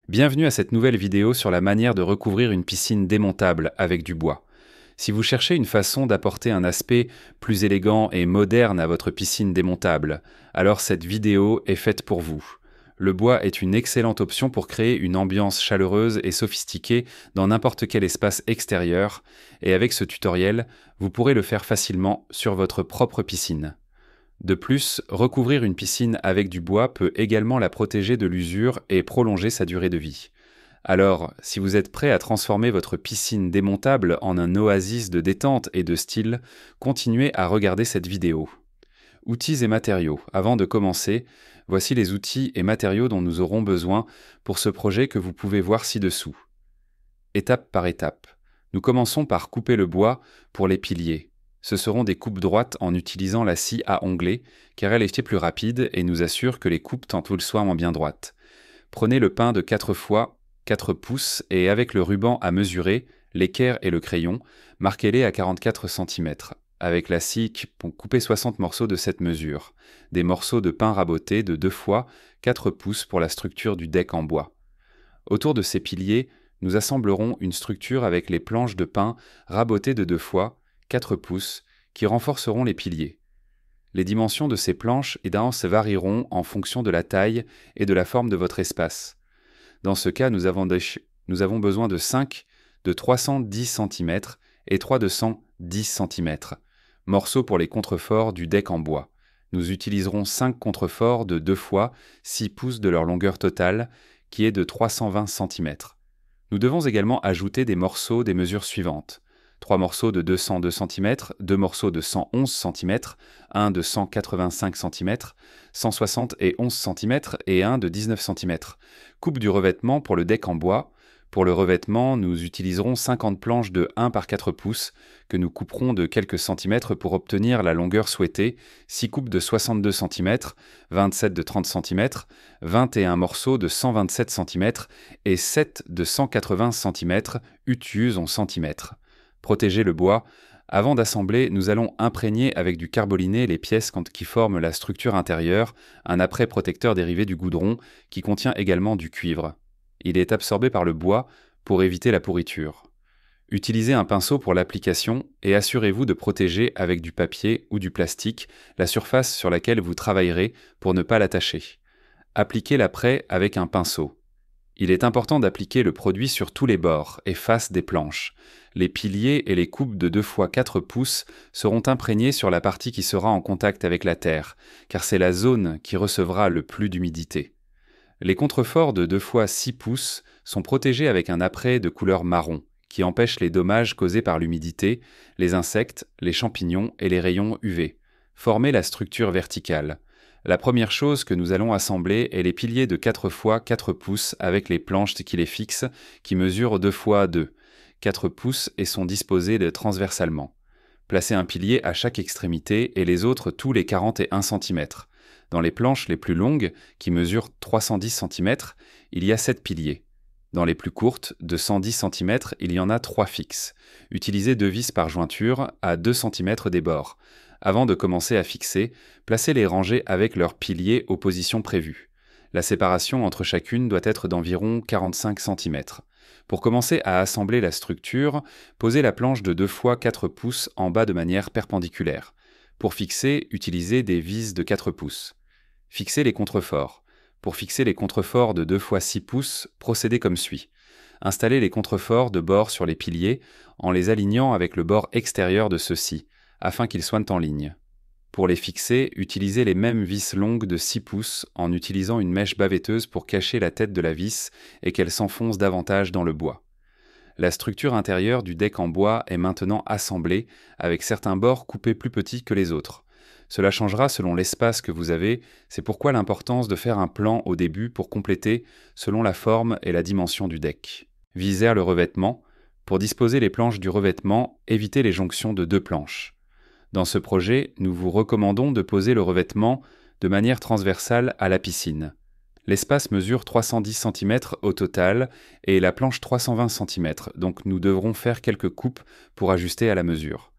Bienvenue à cette nouvelle vidéo sur la manière de recouvrir une piscine démontable avec du bois. Si vous cherchez une façon d'apporter un aspect plus élégant et moderne à votre piscine démontable, alors cette vidéo est faite pour vous. Le bois est une excellente option pour créer une ambiance chaleureuse et sophistiquée dans n'importe quel espace extérieur, et avec ce tutoriel, vous pourrez le faire facilement sur votre propre piscine. De plus, recouvrir une piscine avec du bois peut également la protéger de l'usure et prolonger sa durée de vie. Alors, si vous êtes prêt à transformer votre piscine démontable en un oasis de détente et de style, continuez à regarder cette vidéo. Outils et matériaux. Avant de commencer, voici les outils et matériaux dont nous aurons besoin pour ce projet que vous pouvez voir ci-dessous. Étape par étape. Nous commençons par couper le bois pour les piliers. Ce seront des coupes droites en utilisant la scie à onglet, car elle est plus rapide et nous assure que les coupes tentent soient bien droites. Prenez le pain de 4 fois 4 pouces et avec le ruban à mesurer, l'équerre et le crayon, marquez-les à 44 cm. Avec la scie, coupez 60 morceaux de cette mesure. Des morceaux de pain raboté de 2 fois 4 pouces pour la structure du deck en bois. Autour de ces piliers, nous assemblerons une structure avec les planches de pin rabotées de 2 fois 4 pouces qui renforceront les piliers. Les dimensions de ces planches et d'anse varieront en fonction de la taille et de la forme de votre espace. Dans ce cas, nous avons besoin de 5 de 310 cm et 3 de 110 cm. Morceaux pour les contreforts du deck en bois. Nous utiliserons 5 contreforts de 2 fois 6 pouces de leur longueur totale, qui est de 320 cm. Nous devons également ajouter des morceaux des mesures suivantes. 3 morceaux de 202 cm, 2 morceaux de 111 cm, un de 185 cm, 160 et 11 cm et un de 19 cm. Coupe du revêtement pour le deck en bois. Pour le revêtement, nous utiliserons 50 planches de 1 par 4 pouces que nous couperons de quelques centimètres pour obtenir la longueur souhaitée, 6 coupes de 62 cm, 27 de 30 cm, 21 morceaux de 127 cm et 7 de 180 cm, utiles en centimètres. Protéger le bois. Avant d'assembler, nous allons imprégner avec du carboliné les pièces qui forment la structure intérieure, un apprêt protecteur dérivé du goudron qui contient également du cuivre. Il est absorbé par le bois pour éviter la pourriture. Utilisez un pinceau pour l'application et assurez-vous de protéger avec du papier ou du plastique la surface sur laquelle vous travaillerez pour ne pas l'attacher. Appliquez l'apprêt avec un pinceau. Il est important d'appliquer le produit sur tous les bords et faces des planches. Les piliers et les coupes de 2 fois 4 pouces seront imprégnés sur la partie qui sera en contact avec la terre, car c'est la zone qui recevra le plus d'humidité. Les contreforts de 2 fois 6 pouces sont protégés avec un apprêt de couleur marron, qui empêche les dommages causés par l'humidité, les insectes, les champignons et les rayons UV. Formez la structure verticale. La première chose que nous allons assembler est les piliers de 4 fois 4 pouces avec les planches qui les fixent, qui mesurent 2 fois 2, 4 pouces et sont disposés transversalement. Placez un pilier à chaque extrémité et les autres tous les 41 cm. Dans les planches les plus longues, qui mesurent 310 cm, il y a 7 piliers. Dans les plus courtes, de 110 cm, il y en a 3 fixes. Utilisez 2 vis par jointure à 2 cm des bords. Avant de commencer à fixer, placez les rangées avec leurs piliers aux positions prévues. La séparation entre chacune doit être d'environ 45 cm. Pour commencer à assembler la structure, posez la planche de 2 fois 4 pouces en bas de manière perpendiculaire. Pour fixer, utilisez des vis de 4 pouces. Fixez les contreforts. Pour fixer les contreforts de 2 fois 6 pouces, procédez comme suit. Installez les contreforts de bord sur les piliers en les alignant avec le bord extérieur de ceux-ci, afin qu'ils soient en ligne. Pour les fixer, utilisez les mêmes vis longues de 6 pouces en utilisant une mèche bavetteuse pour cacher la tête de la vis et qu'elle s'enfonce davantage dans le bois. La structure intérieure du deck en bois est maintenant assemblée avec certains bords coupés plus petits que les autres. Cela changera selon l'espace que vous avez, c'est pourquoi l'importance de faire un plan au début pour compléter selon la forme et la dimension du deck. Visez le revêtement. Pour disposer les planches du revêtement, évitez les jonctions de 2 planches. Dans ce projet, nous vous recommandons de poser le revêtement de manière transversale à la piscine. L'espace mesure 310 cm au total et la planche 320 cm, donc nous devrons faire quelques coupes pour ajuster à la mesure.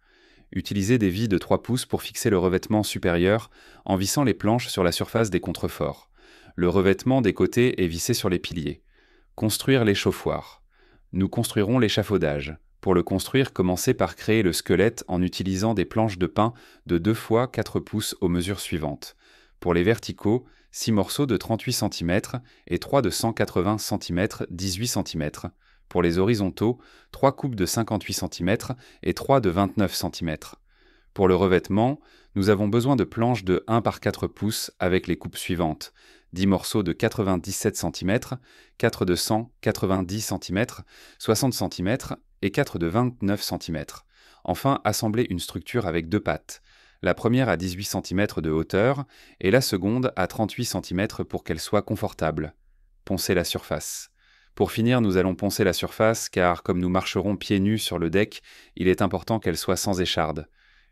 Utilisez des vis de 3 pouces pour fixer le revêtement supérieur en vissant les planches sur la surface des contreforts. Le revêtement des côtés est vissé sur les piliers. Construire l'échauffoir. Nous construirons l'échafaudage. Pour le construire, commencez par créer le squelette en utilisant des planches de pin de 2 fois 4 pouces aux mesures suivantes. Pour les verticaux, 6 morceaux de 38 cm et 3 de 180 cm 18 cm. Pour les horizontaux, 3 coupes de 58 cm et 3 de 29 cm. Pour le revêtement, nous avons besoin de planches de 1 par 4 pouces avec les coupes suivantes. 10 morceaux de 97 cm, 4 de 190 cm, 60 cm et 4 de 29 cm. Enfin, assembler une structure avec 2 pattes. La première à 18 cm de hauteur et la seconde à 38 cm pour qu'elle soit confortable. Poncer la surface. Pour finir, nous allons poncer la surface car comme nous marcherons pieds nus sur le deck, il est important qu'elle soit sans écharde.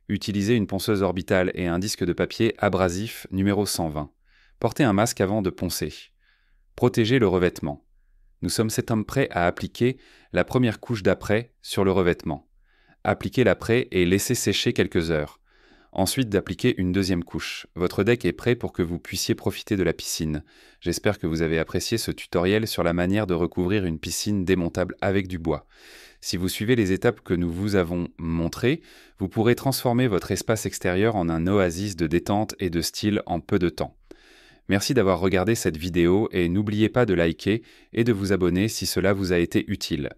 Utilisez une ponceuse orbitale et un disque de papier abrasif numéro 120. Portez un masque avant de poncer. Protégez le revêtement. Nous sommes cet homme prêt à appliquer la première couche d'après sur le revêtement. Appliquez l'après et laissez sécher quelques heures. Ensuite d'appliquer une deuxième couche. Votre deck est prêt pour que vous puissiez profiter de la piscine. J'espère que vous avez apprécié ce tutoriel sur la manière de recouvrir une piscine démontable avec du bois. Si vous suivez les étapes que nous vous avons montrées, vous pourrez transformer votre espace extérieur en un oasis de détente et de style en peu de temps. Merci d'avoir regardé cette vidéo et n'oubliez pas de liker et de vous abonner si cela vous a été utile.